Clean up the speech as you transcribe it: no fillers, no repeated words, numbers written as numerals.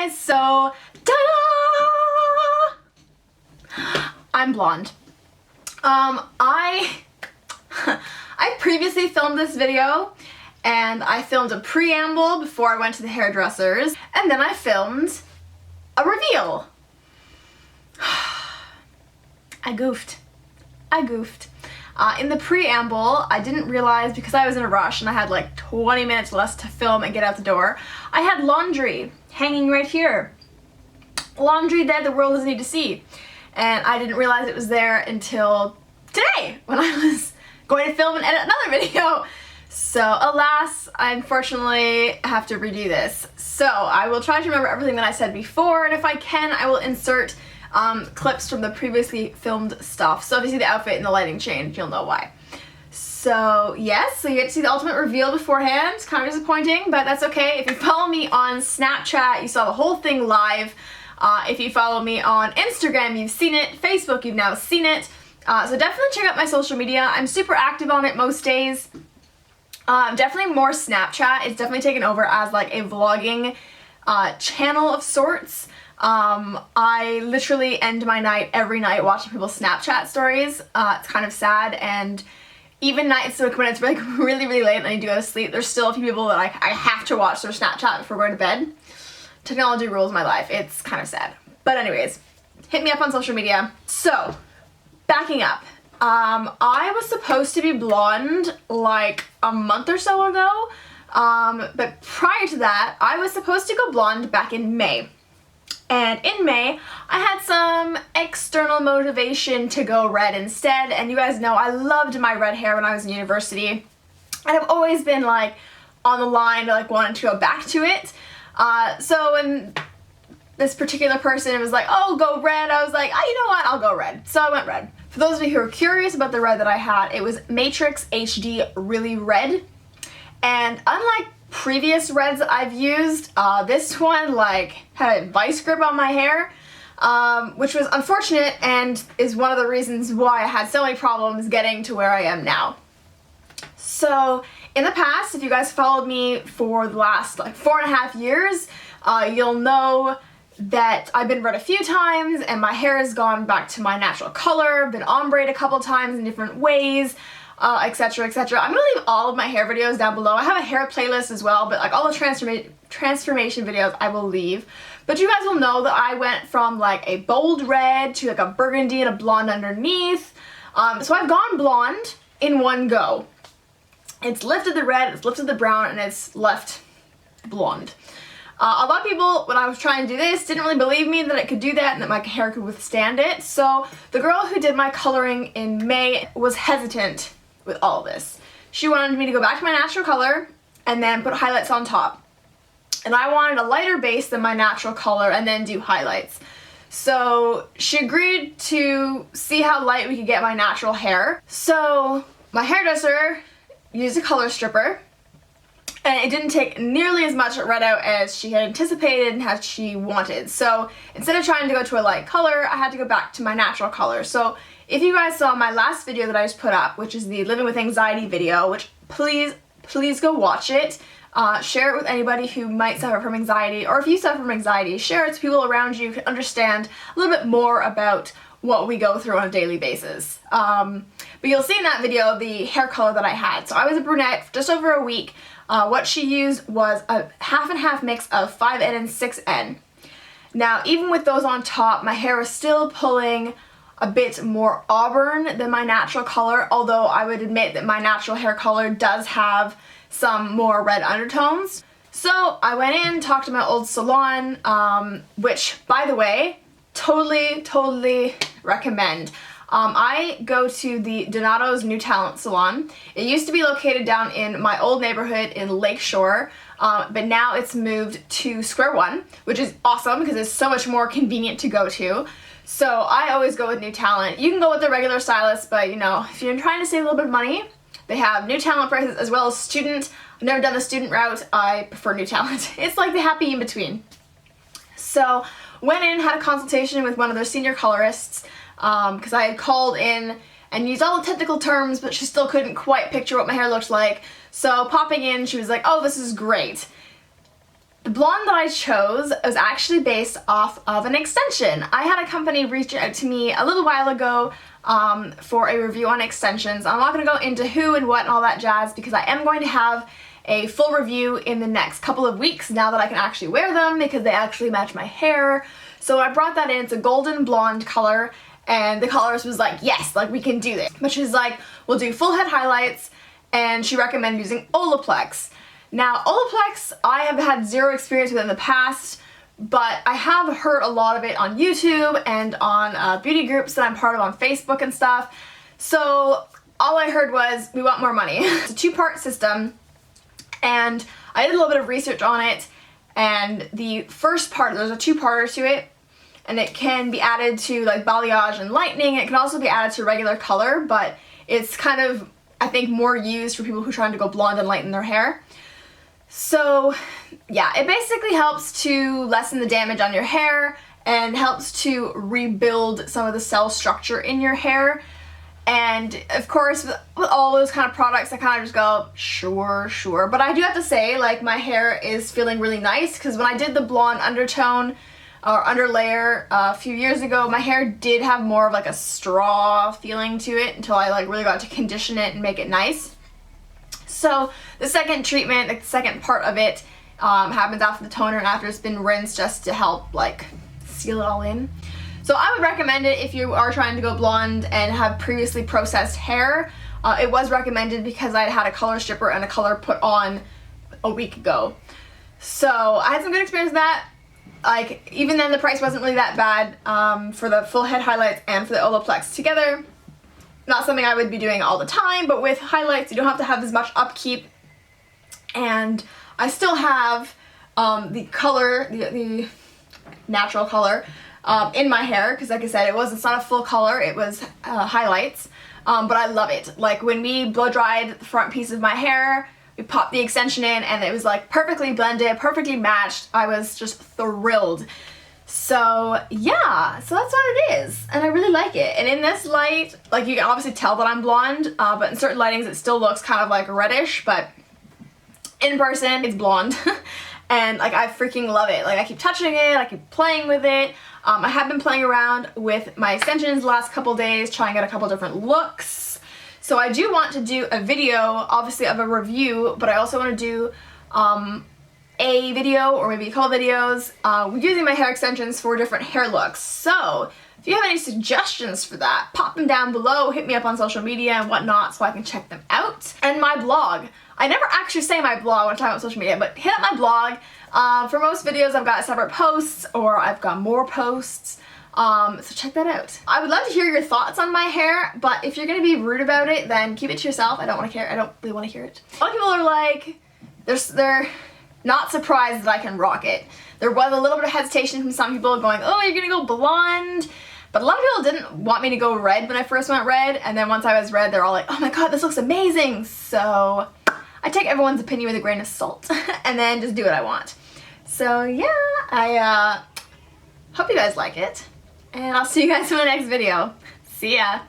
guys, so ta-da! I'm blonde. I previously filmed this video and I filmed a preamble before I went to the hairdressers, and then I filmed a reveal. I goofed. In the preamble, I didn't realize, because I was in a rush and I had like 20 minutes less to film and get out the door, I had laundry hanging right here. Laundry that the world doesn't need to see. And I didn't realize it was there until today, when I was going to film and edit another video. So alas, I unfortunately have to redo this. So I will try to remember everything that I said before, and if I can, I will insert clips from the previously filmed stuff. So if you see the outfit and the lighting change, you'll know why. So yes, so you get to see the ultimate reveal beforehand. It's kind of disappointing, but that's okay. If you follow me on Snapchat, you saw the whole thing live. If you follow me on Instagram, you've seen it. Facebook, you've now seen it. So definitely check out my social media. I'm super active on it most days. Definitely more Snapchat. It's definitely taken over as like a vlogging channel of sorts. I literally end my night every night watching people's Snapchat stories. It's kind of sad, and even nights when it's like really late and I need to go to sleep, there's still a few people that I have to watch their Snapchat before going to bed. Technology rules my life. It's kind of sad. But anyways, hit me up on social media. So, backing up. I was supposed to be blonde like a month or so ago, but prior to that, I was supposed to go blonde back in May. And in May, I had some external motivation to go red instead, and you guys know I loved my red hair when I was in university, and I've always been like on the line to like wanting to go back to it. So when this particular person was like, oh, go red, I was like, oh, you know what, I'll go red. So I went red. For those of you who are curious about the red that I had, it was Matrix HD Really Red. And unlike previous reds that I've used, this one like had a vice grip on my hair, which was unfortunate and is one of the reasons why I had so many problems getting to where I am now. So in the past, if you guys followed me for the last like 4.5 years, you'll know that I've been red a few times and my hair has gone back to my natural color, been ombreed a couple times in different ways, etc, etc. I'm gonna leave all of my hair videos down below. I have a hair playlist as well, but like all the transformation videos I will leave. But you guys will know that I went from like a bold red to like a burgundy and a blonde underneath. So I've gone blonde in one go. It's lifted the red, it's lifted the brown, and it's left blonde. A lot of people, when I was trying to do this, didn't really believe me that it could do that and that my hair could withstand it. So the girl who did my coloring in May was hesitant with all of this. She wanted me to go back to my natural color and then put highlights on top. And I wanted a lighter base than my natural color and then do highlights. So she agreed to see how light we could get my natural hair. So my hairdresser used a color stripper, and it didn't take nearly as much red out as she had anticipated and as she wanted. So instead of trying to go to a light color, I had to go back to my natural color. So if you guys saw my last video that I just put up, which is the Living with Anxiety video, which please go watch it. Share it with anybody who might suffer from anxiety, or if you suffer from anxiety, share it to people around you who can understand a little bit more about what we go through on a daily basis. But you'll see in that video the hair color that I had. So I was a brunette for just over a week. What she used was a half and half mix of 5N and 6N. Now, even with those on top, my hair is still pulling a bit more auburn than my natural color, although I would admit that my natural hair color does have some more red undertones. So I went in, talked to my old salon, which, by the way, totally recommend. I go to the Donato's New Talent Salon. It used to be located down in my old neighborhood in Lakeshore, but now it's moved to Square One, which is awesome because it's so much more convenient to go to. So I always go with New Talent. You can go with the regular stylist, but you know, if you're trying to save a little bit of money, they have New Talent prices as well as student. I've never done the student route. I prefer New Talent. It's like the happy in between. So went in, had a consultation with one of their senior colorists, because I had called in and used all the technical terms, but she still couldn't quite picture what my hair looked like. So popping in, she was like, oh, this is great. The blonde that I chose was actually based off of an extension. I had a company reach out to me a little while ago for a review on extensions. I'm not going to go into who and what and all that jazz because I am going to have a full review in the next couple of weeks now that I can actually wear them because they actually match my hair. So I brought that in. It's a golden blonde color, and the colorist was like, yes, like we can do this. But she's like, we'll do full head highlights, and she recommended using Olaplex. Now, Olaplex, I have had zero experience with in the past, but I have heard a lot of it on YouTube and on beauty groups that I'm part of on Facebook and stuff. So all I heard was, we want more money. It's a two-part system, and I did a little bit of research on it, and the first part, there's a two-parter to it, and it can be added to like balayage and lightening. It can also be added to regular color, but it's kind of, I think, more used for people who are trying to go blonde and lighten their hair. So yeah, it basically helps to lessen the damage on your hair and helps to rebuild some of the cell structure in your hair. And of course, with all those kind of products, I kind of just go, sure. But I do have to say, like, my hair is feeling really nice because when I did the blonde undertone or underlayer a few years ago, my hair did have more of like a straw feeling to it until I like really got to condition it and make it nice. So the second treatment, the second part of it happens after the toner and after it's been rinsed, just to help like seal it all in. So I would recommend it if you are trying to go blonde and have previously processed hair. It was recommended because I had a color stripper and a color put on a week ago. So I had some good experience with that. Like, even then the price wasn't really that bad for the full head highlights and for the Olaplex together. Not something I would be doing all the time, but with highlights you don't have to have as much upkeep. And I still have the color, the natural color in my hair, because like I said, it's not a full color, it was highlights. But I love it. Like, when we blow dried the front piece of my hair, we popped the extension in and it was like perfectly blended, perfectly matched. I was just thrilled. So yeah, so that's what it is, and I really like it. And in this light, like, you can obviously tell that I'm blonde, but in certain lightings it still looks kind of like reddish, but in person it's blonde. And like, I freaking love it. Like, I keep touching it, I keep playing with it. I have been playing around with my extensions the last couple days, trying out a couple different looks. So I do want to do a video, obviously, of a review, but I also want to do a video, or maybe a couple videos, using my hair extensions for different hair looks. So if you have any suggestions for that, pop them down below, hit me up on social media and whatnot so I can check them out. And my blog. I never actually say my blog when I talk about social media, but hit up my blog. For most videos I've got separate posts, or I've got more posts. So check that out. I would love to hear your thoughts on my hair, but if you're gonna be rude about it, then keep it to yourself. I don't really want to hear it. A lot of people are like, they're not surprised that I can rock it. There was a little bit of hesitation from some people going, oh, you're gonna go blonde. But a lot of people didn't want me to go red when I first went red, and then once I was red, they're all like, oh my god, this looks amazing. So I take everyone's opinion with a grain of salt and then just do what I want. So yeah, I hope you guys like it. And I'll see you guys in the next video. See ya!